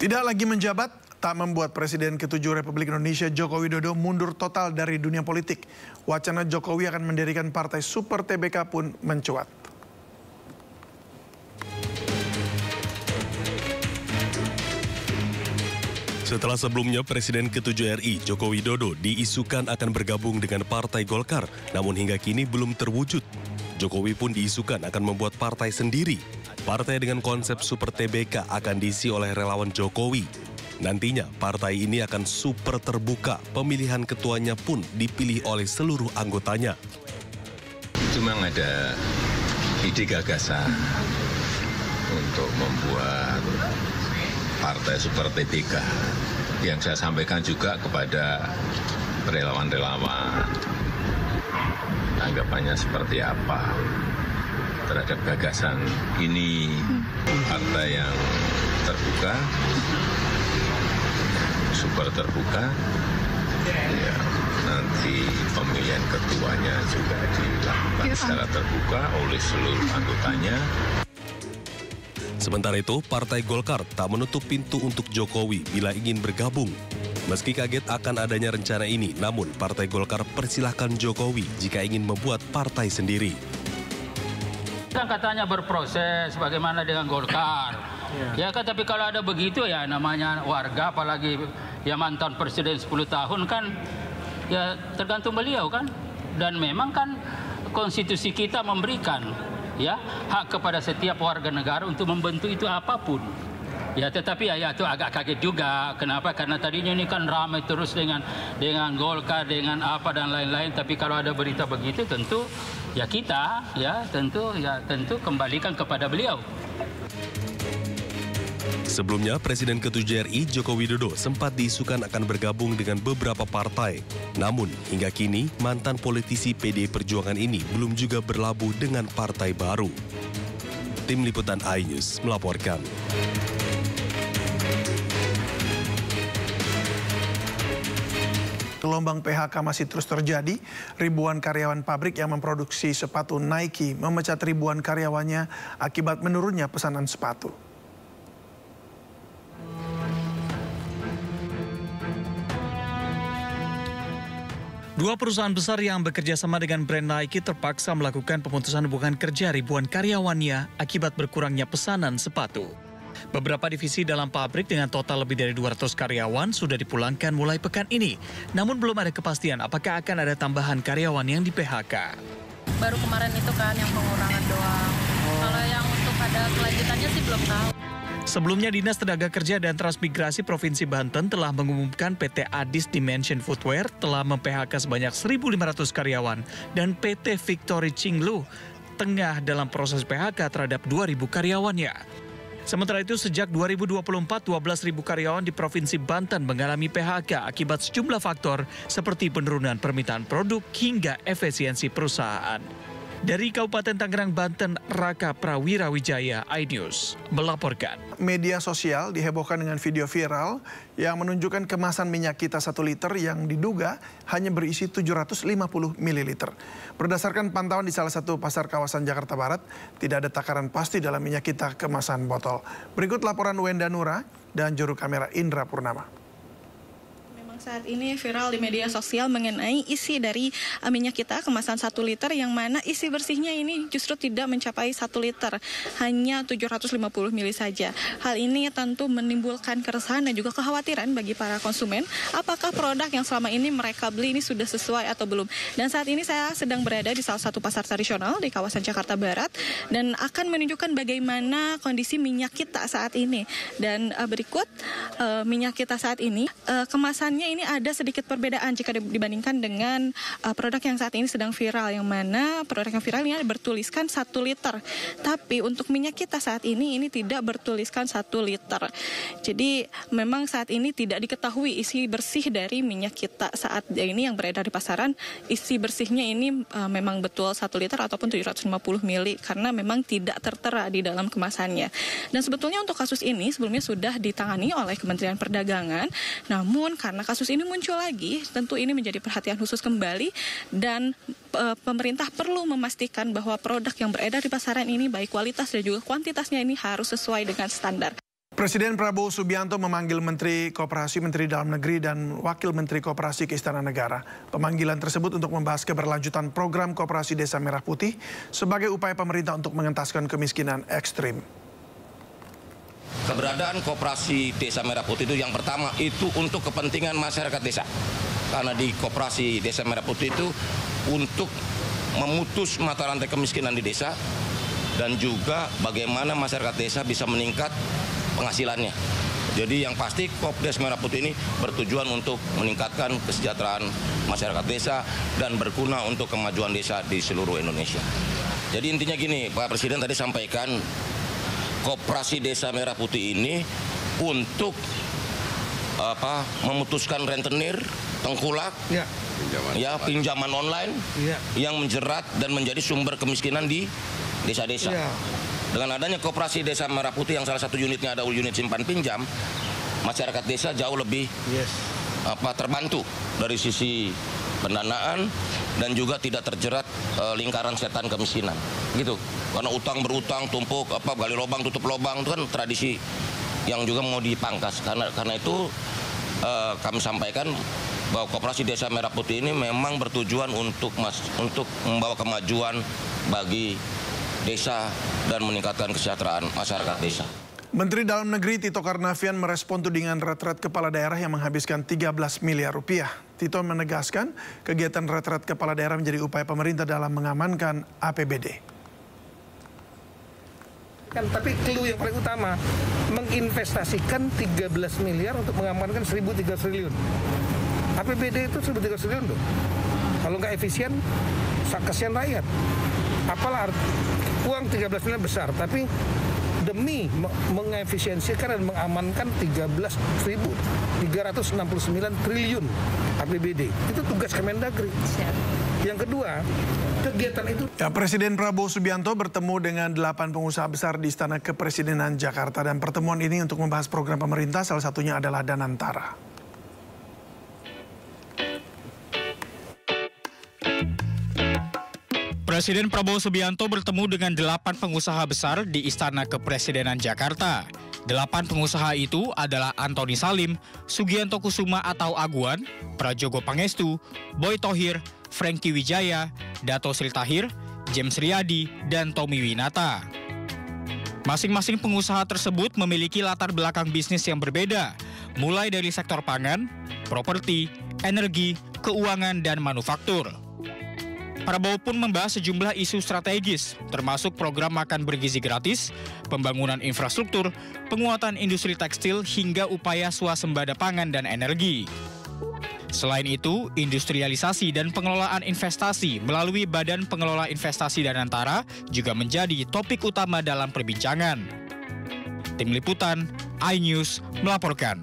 Tidak lagi menjabat, tak membuat Presiden ke-7 Republik Indonesia Joko Widodo mundur total dari dunia politik. Wacana Jokowi akan mendirikan partai Super TBK pun mencuat. Setelah sebelumnya Presiden ke-7 RI Joko Widodo diisukan akan bergabung dengan Partai Golkar, namun hingga kini belum terwujud. Jokowi pun diisukan akan membuat partai sendiri. Partai dengan konsep Super TBK akan diisi oleh relawan Jokowi. Nantinya partai ini akan super terbuka, pemilihan ketuanya pun dipilih oleh seluruh anggotanya. Cuma ada ide gagasan untuk membuat partai Super TBK yang saya sampaikan juga kepada relawan-relawan. Anggapannya seperti apa terhadap gagasan ini, partai yang terbuka, super terbuka, ya, nanti pemilihan ketuanya juga dilakukan secara terbuka oleh seluruh anggotanya. Sementara itu, Partai Golkar tak menutup pintu untuk Jokowi bila ingin bergabung. Meski kaget akan adanya rencana ini, namun Partai Golkar persilahkan Jokowi jika ingin membuat partai sendiri. Kan katanya berproses bagaimana dengan Golkar. Ya kan, tapi kalau ada begitu ya namanya warga, apalagi ya mantan presiden 10 tahun kan, ya tergantung beliau kan. Dan memang kan konstitusi kita memberikan ya hak kepada setiap warga negara untuk membentuk itu apapun. Ya, tetapi ya itu agak kaget juga. Kenapa? Karena tadinya ini kan ramai terus dengan Golkar, dengan apa dan lain-lain. Tapi kalau ada berita begitu, tentu ya kita tentu kembalikan kepada beliau. Sebelumnya, Presiden ke-7 RI Joko Widodo sempat diisukan akan bergabung dengan beberapa partai. Namun, hingga kini mantan politisi PDI Perjuangan ini belum juga berlabuh dengan partai baru. Tim Liputan iNews melaporkan. Gelombang PHK masih terus terjadi. Ribuan karyawan pabrik yang memproduksi sepatu Nike memecat ribuan karyawannya akibat menurunnya pesanan sepatu. Dua perusahaan besar yang bekerja sama dengan brand Nike terpaksa melakukan pemutusan hubungan kerja ribuan karyawannya akibat berkurangnya pesanan sepatu. Beberapa divisi dalam pabrik dengan total lebih dari 200 karyawan sudah dipulangkan mulai pekan ini. Namun belum ada kepastian apakah akan ada tambahan karyawan yang di PHK. Baru kemarin itu kan yang pengurangan doang. Kalau yang untuk ada kelanjutannya sih belum tahu. Sebelumnya, Dinas Tenaga Kerja dan Transmigrasi Provinsi Banten telah mengumumkan PT Adis Dimension Footwear telah mem-PHK sebanyak 1.500 karyawan dan PT Victory Chinglu tengah dalam proses PHK terhadap 2.000 karyawannya. Sementara itu, sejak 2024, 12.000 karyawan di Provinsi Banten mengalami PHK akibat sejumlah faktor seperti penurunan permintaan produk hingga efisiensi perusahaan. Dari Kabupaten Tangerang, Banten, Raka Prawirawijaya, iNews melaporkan. Media sosial dihebohkan dengan video viral yang menunjukkan kemasan minyak kita 1 liter yang diduga hanya berisi 750 ml. Berdasarkan pantauan di salah satu pasar kawasan Jakarta Barat, tidak ada takaran pasti dalam minyak kita kemasan botol. Berikut laporan Wenda Nura dan juru kamera Indra Purnama. Saat ini viral di media sosial mengenai isi dari minyak kita kemasan 1 liter yang mana isi bersihnya ini justru tidak mencapai 1 liter, hanya 750 ml saja. Hal ini tentu menimbulkan keresahan dan juga kekhawatiran bagi para konsumen, apakah produk yang selama ini mereka beli ini sudah sesuai atau belum. Dan saat ini saya sedang berada di salah satu pasar tradisional di kawasan Jakarta Barat dan akan menunjukkan bagaimana kondisi minyak kita saat ini. Dan berikut minyak kita saat ini, kemasannya ini ada sedikit perbedaan jika dibandingkan dengan produk yang saat ini sedang viral, yang mana produk yang viral ini bertuliskan 1 liter. Tapi untuk minyak kita saat ini tidak bertuliskan 1 liter. Jadi memang saat ini tidak diketahui isi bersih dari minyak kita saat ini yang beredar di pasaran. Isi bersihnya ini memang betul 1 liter ataupun 750 ml karena memang tidak tertera di dalam kemasannya. Dan sebetulnya untuk kasus ini sebelumnya sudah ditangani oleh Kementerian Perdagangan. Namun karena kasus ini muncul lagi, tentu ini menjadi perhatian khusus kembali dan pemerintah perlu memastikan bahwa produk yang beredar di pasaran ini baik kualitas dan juga kuantitasnya ini harus sesuai dengan standar. Presiden Prabowo Subianto memanggil Menteri Koperasi, Menteri Dalam Negeri, dan Wakil Menteri Koperasi ke Istana Negara. Pemanggilan tersebut untuk membahas keberlanjutan program Koperasi Desa Merah Putih sebagai upaya pemerintah untuk mengentaskan kemiskinan ekstrim. Keberadaan Koperasi Desa Merah Putih itu yang pertama itu untuk kepentingan masyarakat desa. Karena di Koperasi Desa Merah Putih itu untuk memutus mata rantai kemiskinan di desa dan juga bagaimana masyarakat desa bisa meningkat penghasilannya. Jadi yang pasti Kopdes Merah Putih ini bertujuan untuk meningkatkan kesejahteraan masyarakat desa dan berguna untuk kemajuan desa di seluruh Indonesia. Jadi intinya gini, Pak Presiden tadi sampaikan Koperasi Desa Merah Putih ini untuk memutuskan rentenir, tengkulak, pinjaman online yang menjerat dan menjadi sumber kemiskinan di desa-desa. Dengan adanya Koperasi Desa Merah Putih yang salah satu unitnya ada unit simpan pinjam, masyarakat desa jauh lebih terbantu dari sisi pendanaan dan juga tidak terjerat lingkaran setan kemiskinan. Gitu. Karena utang berutang, tumpuk, gali lubang, tutup lubang, itu kan tradisi yang juga mau dipangkas. Karena itu kami sampaikan bahwa Koperasi Desa Merah Putih ini memang bertujuan untuk membawa kemajuan bagi desa dan meningkatkan kesejahteraan masyarakat desa. Menteri Dalam Negeri Tito Karnavian merespon tudingan retret kepala daerah yang menghabiskan 13 miliar rupiah. Tito menegaskan kegiatan retret kepala daerah menjadi upaya pemerintah dalam mengamankan APBD. Tapi clue yang paling utama, menginvestasikan 13 miliar untuk mengamankan 1.300 triliun. APBD itu 1.300 triliun tuh. Kalau nggak efisien, kasihan rakyat. Apalah uang 13 miliar besar, tapi demi mengefisiensikan dan mengamankan 13.369 triliun APBD. Itu tugas Kemendagri. Yang kedua, kegiatan itu... Presiden Prabowo Subianto bertemu dengan 8 pengusaha besar di Istana Kepresidenan Jakarta. Dan pertemuan ini untuk membahas program pemerintah, salah satunya adalah Danantara. Presiden Prabowo Subianto bertemu dengan 8 pengusaha besar di Istana Kepresidenan Jakarta. 8 pengusaha itu adalah Antoni Salim, Sugianto Kusuma atau Aguan, Prajogo Pangestu, Boy Thohir, Franky Wijaya, Dato Sri Tahir, James Riyadi, dan Tommy Winata. Masing-masing pengusaha tersebut memiliki latar belakang bisnis yang berbeda, mulai dari sektor pangan, properti, energi, keuangan, dan manufaktur. Prabowo pun membahas sejumlah isu strategis, termasuk program makan bergizi gratis, pembangunan infrastruktur, penguatan industri tekstil, hingga upaya swasembada pangan dan energi. Selain itu, industrialisasi dan pengelolaan investasi melalui Badan Pengelola Investasi Danantara juga menjadi topik utama dalam perbincangan. Tim Liputan, iNews melaporkan.